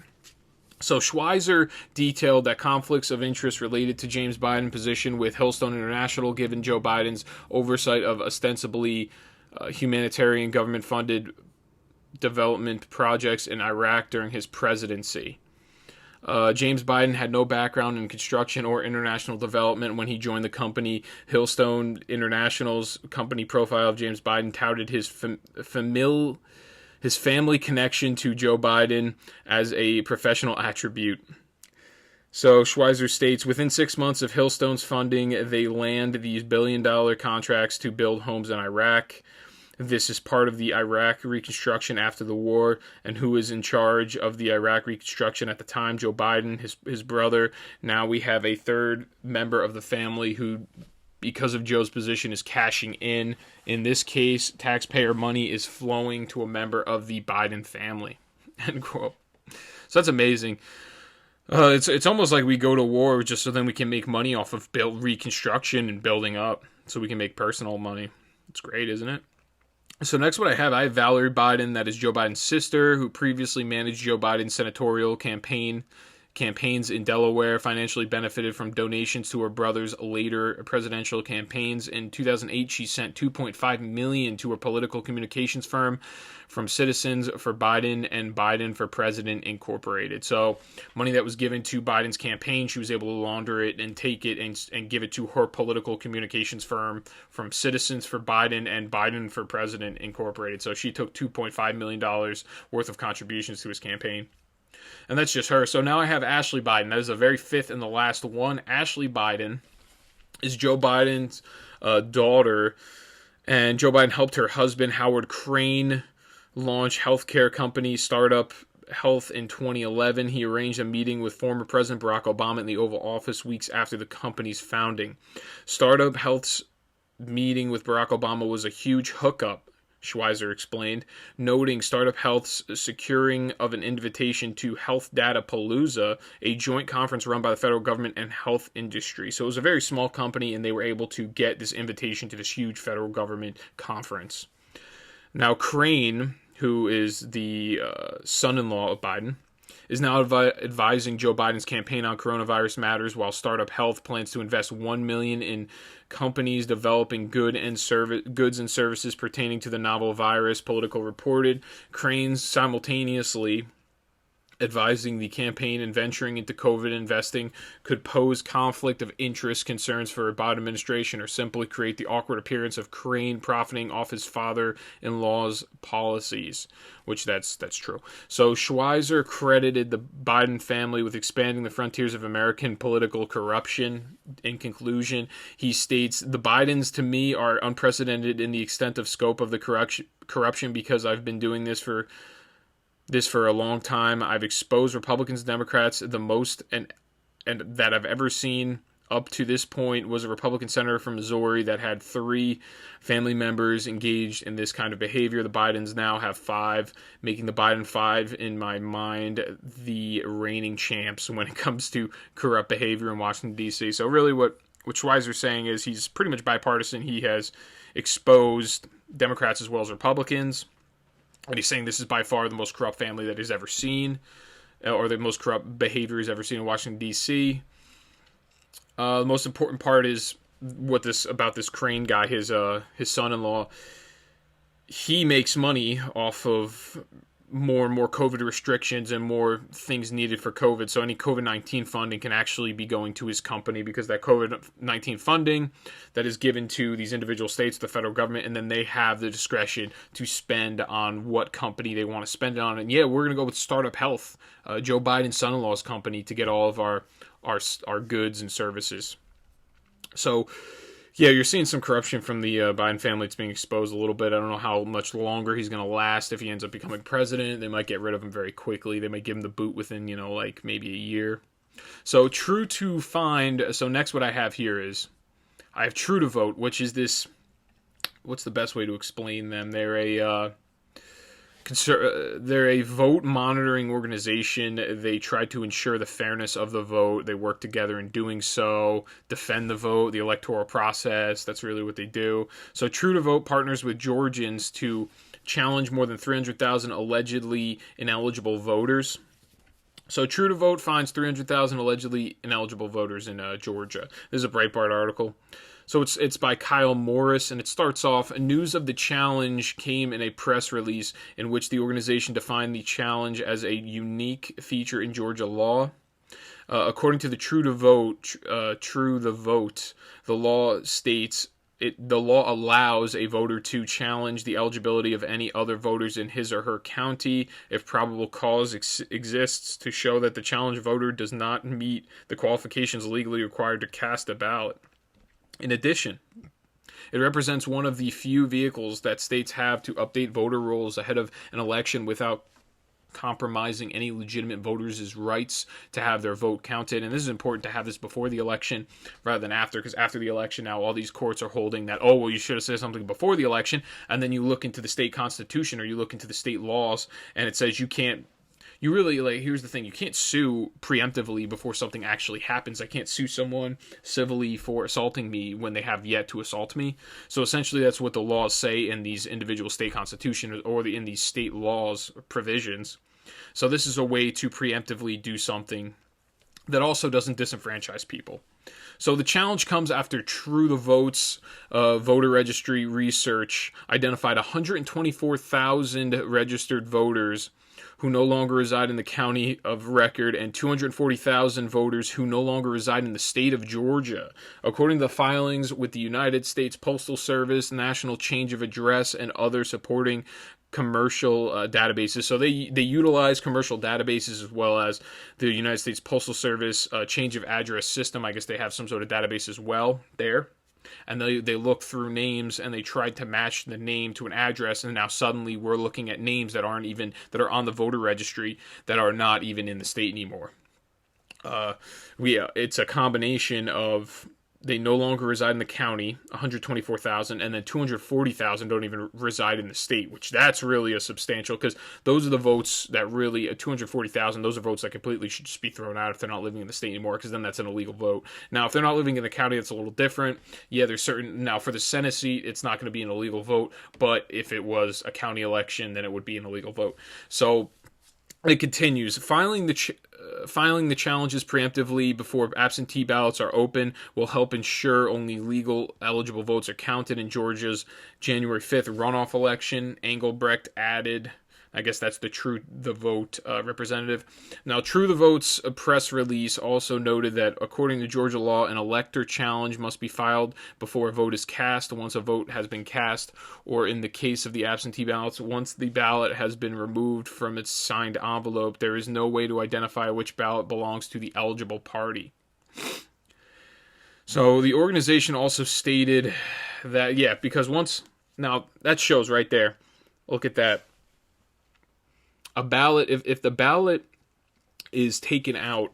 So Schweizer detailed that conflicts of interest related to James Biden's position with Hillstone International, given Joe Biden's oversight of ostensibly humanitarian government-funded development projects in Iraq during his presidency. James Biden had no background in construction or international development when he joined the company. Hillstone International's company profile of James Biden touted his family connection to Joe Biden as a professional attribute. So Schweizer states, within 6 months of Hillstone's funding, they land these billion-dollar contracts to build homes in Iraq. This is part of the Iraq reconstruction after the war, and who is in charge of the Iraq reconstruction at the time? Joe Biden, his brother. Now we have a third member of the family who, because of Joe's position, is cashing in. In this case, taxpayer money is flowing to a member of the Biden family. End quote. So that's amazing. It's almost like we go to war just so then we can make money off of reconstruction and building up, so we can make personal money. It's great, isn't it? So next what I have Valerie Biden, that is Joe Biden's sister, who previously managed Joe Biden's senatorial campaigns in Delaware, financially benefited from donations to her brother's later presidential campaigns. In 2008, she sent $2.5 million to her political communications firm from Citizens for Biden and Biden for President Incorporated. So money that was given to Biden's campaign, she was able to launder it and take it and give it to her political communications firm from Citizens for Biden and Biden for President Incorporated. So she took $2.5 million worth of contributions to his campaign. And that's just her. So now I have Ashley Biden. That is the very fifth and the last one. Ashley Biden is Joe Biden's daughter. And Joe Biden helped her husband, Howard Crane, launch healthcare company Startup Health in 2011. He arranged a meeting with former President Barack Obama in the Oval Office weeks after the company's founding. Startup Health's meeting with Barack Obama was a huge hookup, Schweizer explained, noting Startup Health's securing of an invitation to Health Data Palooza, a joint conference run by the federal government and health industry. So it was a very small company, and they were able to get this invitation to this huge federal government conference. Now, Crane, who is the son-in-law of Biden, is now advising Joe Biden's campaign on coronavirus matters, while Startup Health plans to invest $1 million in companies developing goods and services pertaining to the novel virus, Politico reported. Crane's simultaneously advising the campaign and venturing into COVID investing could pose conflict of interest concerns for a Biden administration, or simply create the awkward appearance of Crane profiting off his father-in-law's policies, which that's true. So Schweizer credited the Biden family with expanding the frontiers of American political corruption. In conclusion, he states, the Bidens to me are unprecedented in the extent of scope of the corruption because I've been doing this for a long time. I've exposed Republicans and Democrats the most and that I've ever seen up to this point was a Republican senator from Missouri that had 3 family members engaged in this kind of behavior. The Bidens now have 5, making the Biden 5, in my mind, the reigning champs when it comes to corrupt behavior in Washington, D.C. So really what what Schweizer's saying is he's pretty much bipartisan. He has exposed Democrats as well as Republicans. And he's saying this is by far the most corrupt family that he's ever seen, or the most corrupt behavior he's ever seen in Washington, D.C. The most important part is about this Crane guy, his son-in-law. He makes money off of more and more COVID restrictions and more things needed for COVID. So any COVID-19 funding can actually be going to his company, because that COVID-19 funding that is given to these individual states, the federal government, and then they have the discretion to spend on what company they want to spend it on. And yeah, we're going to go with Startup Health, Joe Biden's son-in-law's company, to get all of our goods and services. So yeah, you're seeing some corruption from the Biden family. It's being exposed a little bit. I don't know how much longer he's going to last if he ends up becoming president. They might get rid of him very quickly. They might give him the boot within, like maybe a year. So True to Find. So next what I have here is I have True to Vote, which is this, what's the best way to explain them? They're a vote monitoring organization. They try to ensure the fairness of the vote. They work together in doing so, defend the vote, the electoral process. That's really what they do. So True to Vote partners with Georgians to challenge more than 300,000 allegedly ineligible voters. So True to Vote finds 300,000 allegedly ineligible voters in Georgia. This is a Breitbart article. So it's by Kyle Morris, and it starts off, news of the challenge came in a press release in which the organization defined the challenge as a unique feature in Georgia law. According to the True the Vote, the law states the law allows a voter to challenge the eligibility of any other voters in his or her county if probable cause exists to show that the challenged voter does not meet the qualifications legally required to cast a ballot. In addition, it represents one of the few vehicles that states have to update voter rolls ahead of an election without compromising any legitimate voters' rights to have their vote counted. And this is important to have this before the election rather than after, because after the election now all these courts are holding that, oh, well, you should have said something before the election, and then you look into the state constitution or you look into the state laws and it says you can't. You really, here's the thing, you can't sue preemptively before something actually happens. I can't sue someone civilly for assaulting me when they have yet to assault me. So essentially that's what the laws say in these individual state constitutions or in these state laws provisions. So this is a way to preemptively do something that also doesn't disenfranchise people. So the challenge comes after True the Vote's voter registry research identified 124,000 registered voters who no longer reside in the county of record, and 240,000 voters who no longer reside in the state of Georgia, according to the filings with the United States Postal Service, National Change of Address, and other supporting commercial databases. So they utilize commercial databases as well as the United States Postal Service change of address system. I guess they have some sort of database as well there. And they look through names and they tried to match the name to an address, and now suddenly we're looking at names that are on the voter registry that are not even in the state anymore. It's a combination of they no longer reside in the county, 124,000, and then 240,000 don't even reside in the state, which that's really a substantial, because those are the votes that really, 240,000, those are votes that completely should just be thrown out if they're not living in the state anymore, because then that's an illegal vote. Now, if they're not living in the county, it's a little different. Yeah, there's certain, now for the Senate seat, it's not going to be an illegal vote, but if it was a county election, then it would be an illegal vote. So it continues. Filing the challenges preemptively before absentee ballots are open will help ensure only legal eligible votes are counted in Georgia's January 5th runoff election, Engelbrecht added. I guess that's the True the Vote representative. Now, True the Vote's press release also noted that according to Georgia law, an elector challenge must be filed before a vote is cast. Once a vote has been cast, or in the case of the absentee ballots, once the ballot has been removed from its signed envelope, there is no way to identify which ballot belongs to the eligible party. So the organization also stated that, yeah, because now that shows right there, look at that. A ballot, if the ballot is taken out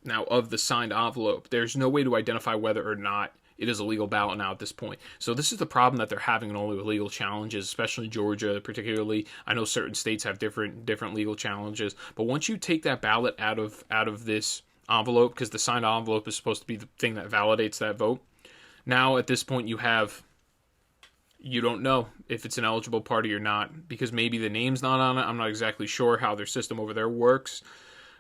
now of the signed envelope, there's no way to identify whether or not it is a legal ballot now at this point. So this is the problem that they're having in all the legal challenges, especially Georgia particularly. I know certain states have different legal challenges, but once you take that ballot out of this envelope, because the signed envelope is supposed to be the thing that validates that vote. Now, at this point, you don't know if it's an eligible party or not, because maybe the name's not on it. I'm not exactly sure how their system over there works.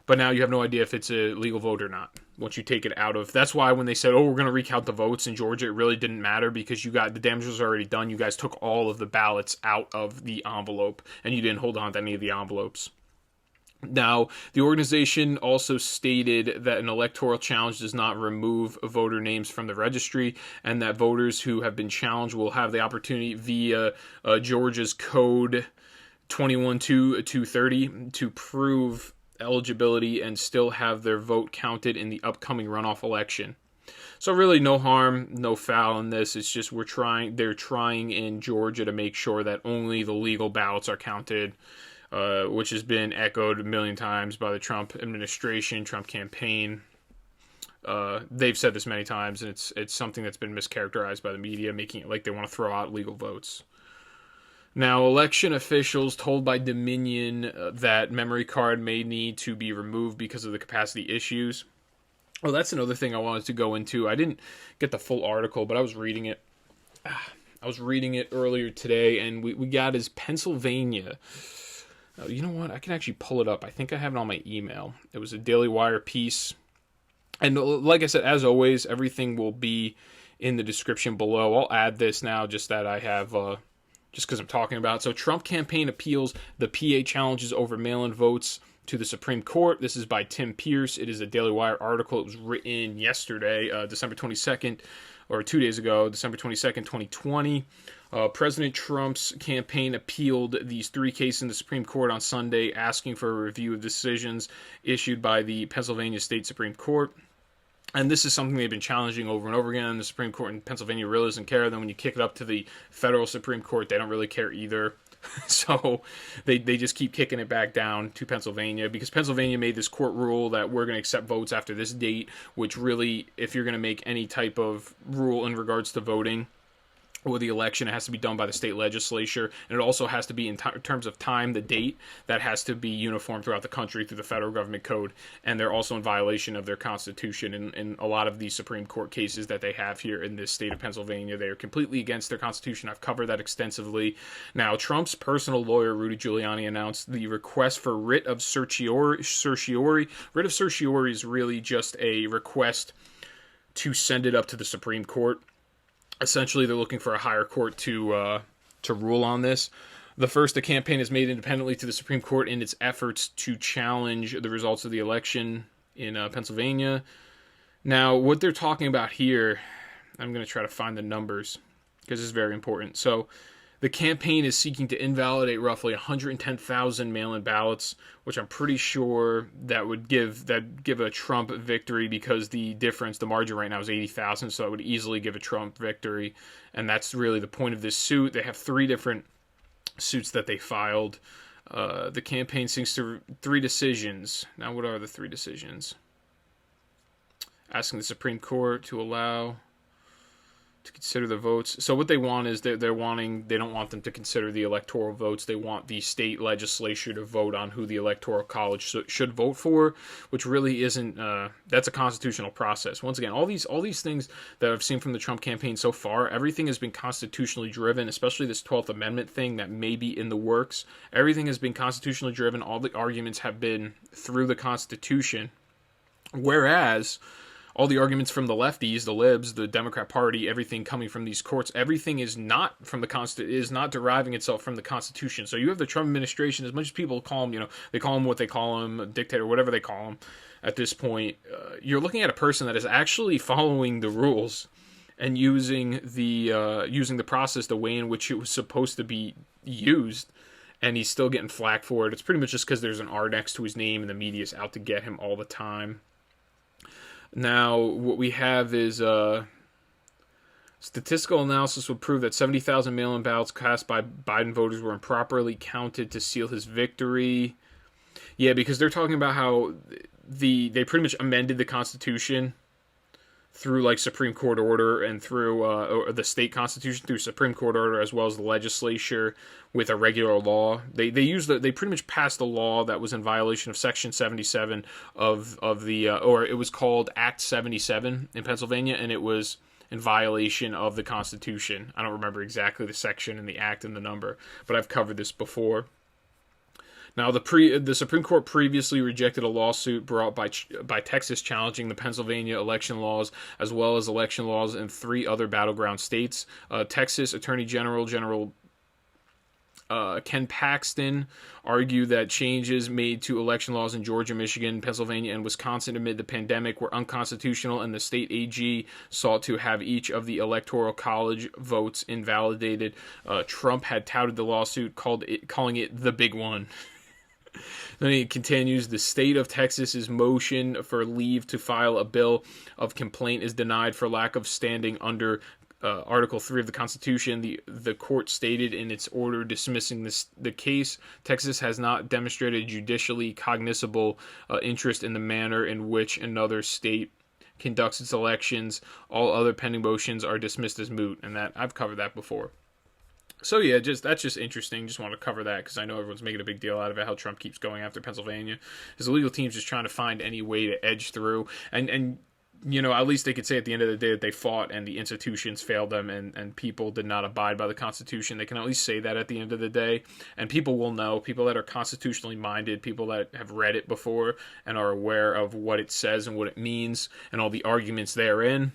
But now you have no idea if it's a legal vote or not once you take it out of. That's why when they said, oh, we're going to recount the votes in Georgia, it really didn't matter, because the damage was already done. You guys took all of the ballots out of the envelope, and you didn't hold on to any of the envelopes. Now, the organization also stated that an electoral challenge does not remove voter names from the registry, and that voters who have been challenged will have the opportunity via Georgia's Code 21-230 to prove eligibility and still have their vote counted in the upcoming runoff election. So really no harm, no foul in this. It's just they're trying in Georgia to make sure that only the legal ballots are counted, which has been echoed a million times by the Trump administration, Trump campaign. They've said this many times, and it's something that's been mischaracterized by the media, making it like they want to throw out legal votes. Now, election officials told by Dominion that memory card may need to be removed because of the capacity issues. Oh, that's another thing I wanted to go into. I didn't get the full article, but I was reading it. I was reading it earlier today, and we got is Pennsylvania. You know what? I can actually pull it up. I think I have it on my email. It was a Daily Wire piece. And like I said, as always, everything will be in the description below. I'll add this now just that I have... just because I'm talking about it. So Trump campaign appeals the PA challenges over mail-in votes to the Supreme Court. This is by Tim Pierce. It is a Daily Wire article. It was written yesterday, December 22nd, or 2 days ago, December 22nd, 2020. President Trump's campaign appealed these three cases in the Supreme Court on Sunday, asking for a review of decisions issued by the Pennsylvania State Supreme Court. And this is something they've been challenging over and over again. The Supreme Court in Pennsylvania really doesn't care. Then when you kick it up to the federal Supreme Court, they don't really care either. So they just keep kicking it back down to Pennsylvania, because Pennsylvania made this court rule that we're going to accept votes after this date, which really, if you're going to make any type of rule in regards to voting or the election, it has to be done by the state legislature, and it also has to be in terms of time, the date, that has to be uniform throughout the country through the federal government code, and they're also in violation of their constitution in a lot of these Supreme Court cases that they have here in this state of Pennsylvania. They are completely against their constitution. I've covered that extensively. Now, Trump's personal lawyer, Rudy Giuliani, announced the request for writ of certiorari. Writ of certiorari is really just a request to send it up to the Supreme Court. Essentially, they're looking for a higher court to rule on this. The campaign has made independently to the Supreme Court in its efforts to challenge the results of the election in Pennsylvania. Now, what they're talking about here, I'm going to try to find the numbers because it's very important. So, the campaign is seeking to invalidate roughly 110,000 mail-in ballots, which I'm pretty sure that would give a Trump victory, because the margin right now is 80,000, so that would easily give a Trump victory, and that's really the point of this suit. They have three different suits that they filed. The campaign seeks to three decisions. Now, what are the three decisions? Asking the Supreme Court to allow to consider the votes. So what they want is they don't want them to consider the electoral votes. They want the state legislature to vote on who the electoral college should vote for, which really isn't, that's a constitutional process. Once again, all these things that I've seen from the Trump campaign so far, everything has been constitutionally driven, especially this 12th Amendment thing that may be in the works. Everything has been constitutionally driven. All the arguments have been through the Constitution, whereas all the arguments from the lefties, the libs, the Democrat Party, everything coming from these courts, everything is not from is not deriving itself from the Constitution. So you have the Trump administration, as much as people call them, they call him what they call him, a dictator, whatever they call him. At this point, you're looking at a person that is actually following the rules and using the process the way in which it was supposed to be used, and he's still getting flack for it. It's pretty much just because there's an R next to his name and the media's out to get him all the time. Now, what we have is statistical analysis would prove that 70,000 mail-in ballots cast by Biden voters were improperly counted to seal his victory. Yeah, because they're talking about how they pretty much amended the Constitution through like Supreme Court order and through or the state constitution through Supreme Court order, as well as the legislature with a regular law. They pretty much passed a law that was in violation of Section 77 of the or it was called Act 77 in Pennsylvania, and it was in violation of the Constitution. I don't remember exactly the section and the act and the number, but I've covered this before. Now, the Supreme Court previously rejected a lawsuit brought by Texas challenging the Pennsylvania election laws, as well as election laws in 3 other battleground states. Texas Attorney General Ken Paxton argued that changes made to election laws in Georgia, Michigan, Pennsylvania, and Wisconsin amid the pandemic were unconstitutional, and the state AG sought to have each of the Electoral College votes invalidated. Trump had touted the lawsuit, calling it the big one. Then he continues, the state of Texas's motion for leave to file a bill of complaint is denied for lack of standing under Article 3 of the Constitution. The court stated in its order dismissing the case, Texas has not demonstrated judicially cognizable interest in the manner in which another state conducts its elections. All other pending motions are dismissed as moot, and that I've covered that before. So yeah, that's just interesting. Just want to cover that because I know everyone's making a big deal out of it, how Trump keeps going after Pennsylvania. His legal team's just trying to find any way to edge through. And you know, at least they could say at the end of the day that they fought and the institutions failed them and people did not abide by the Constitution. They can at least say that at the end of the day. And people will know, people that are constitutionally minded, people that have read it before and are aware of what it says and what it means and all the arguments therein,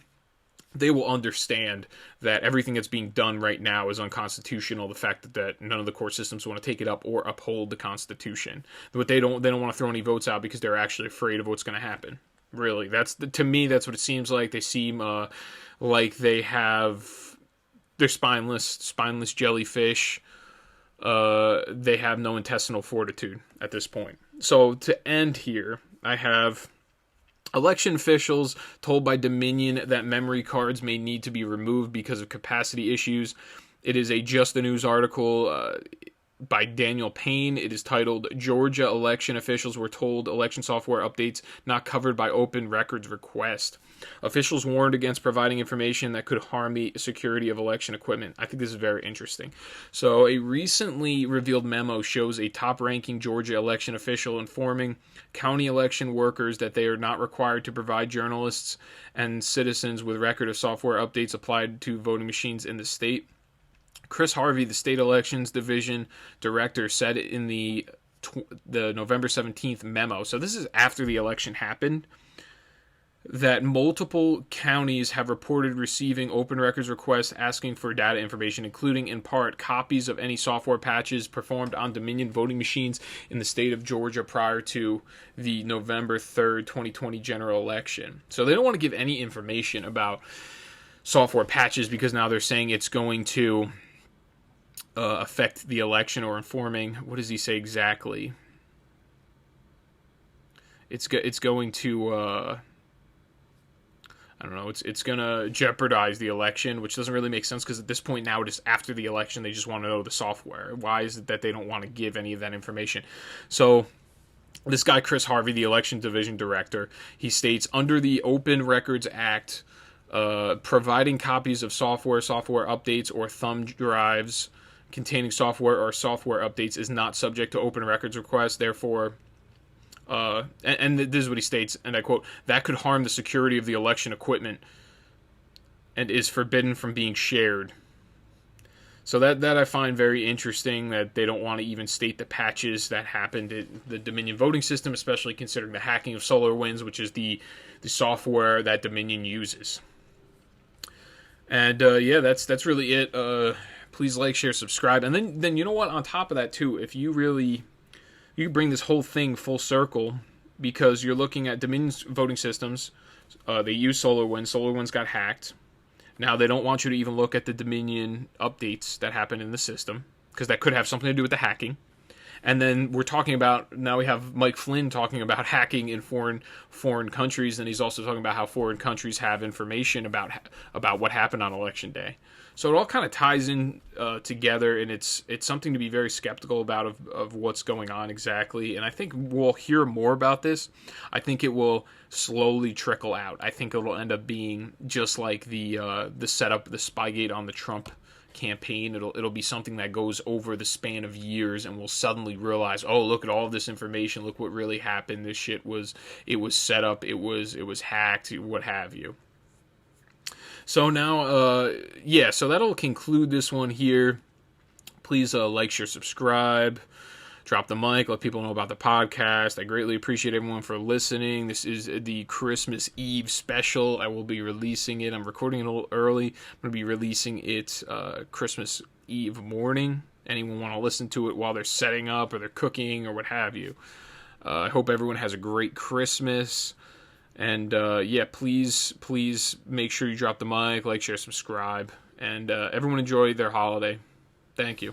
they will understand that everything that's being done right now is unconstitutional. The fact that none of the court systems want to take it up or uphold the Constitution. But they don't want to throw any votes out because they're actually afraid of what's going to happen. Really, to me, that's what it seems like. They seem like they're spineless jellyfish. They have no intestinal fortitude at this point. So to end here, I have election officials told by Dominion that memory cards may need to be removed because of capacity issues. It is a Just the News article by Daniel Payne. It is titled, Georgia election officials were told election software updates not covered by open records request. Officials warned against providing information that could harm the security of election equipment. I think this is very interesting. So a recently revealed memo shows a top-ranking Georgia election official informing county election workers that they are not required to provide journalists and citizens with record of software updates applied to voting machines in the state. Chris Harvey, the state elections division director, said in the November 17th memo, so this is after the election happened, that multiple counties have reported receiving open records requests asking for data information, including in part copies of any software patches performed on Dominion voting machines in the state of Georgia prior to the November 3rd, 2020 general election. So they don't want to give any information about software patches because now they're saying it's going to affect the election, or informing, what does he say exactly? It's going to I don't know, it's going to jeopardize the election, which doesn't really make sense because at this point now, just after the election, they just want to know the software. Why is it that they don't want to give any of that information? So this guy, Chris Harvey, the election division director, he states, under the Open Records Act, providing copies of software updates, or thumb drives containing software or software updates is not subject to open records requests. Therefore, and this is what he states, and I quote, that could harm the security of the election equipment and is forbidden from being shared. So that I find very interesting, that they don't want to even state the patches that happened in the Dominion voting system, especially considering the hacking of SolarWinds, which is the software that Dominion uses. And yeah, that's really it. Please like, share, subscribe. And then you know what? On top of that, too, if you bring this whole thing full circle, because you're looking at Dominion's voting systems. They use SolarWinds. SolarWinds got hacked. Now they don't want you to even look at the Dominion updates that happen in the system, because that could have something to do with the hacking. And then we're talking about, now we have Mike Flynn talking about hacking in foreign countries, and he's also talking about how foreign countries have information about what happened on Election Day. So it all kind of ties in together, and it's something to be very skeptical about of what's going on exactly. And I think we'll hear more about this. I think it will slowly trickle out. I think it'll end up being just like the setup, the Spygate on the Trump campaign. It'll be something that goes over the span of years, and we'll suddenly realize, oh, look at all of this information. Look what really happened. This shit was set up. It was hacked. What have you. So now, so that'll conclude this one here. Please like, share, subscribe, drop the mic, let people know about the podcast. I greatly appreciate everyone for listening. This is the Christmas Eve special. I will be releasing it. I'm recording it a little early. I'm going to be releasing it Christmas Eve morning. Anyone want to listen to it while they're setting up or they're cooking or what have you. I hope everyone has a great Christmas. And, please make sure you drop the mic, like, share, subscribe. And everyone enjoy their holiday. Thank you.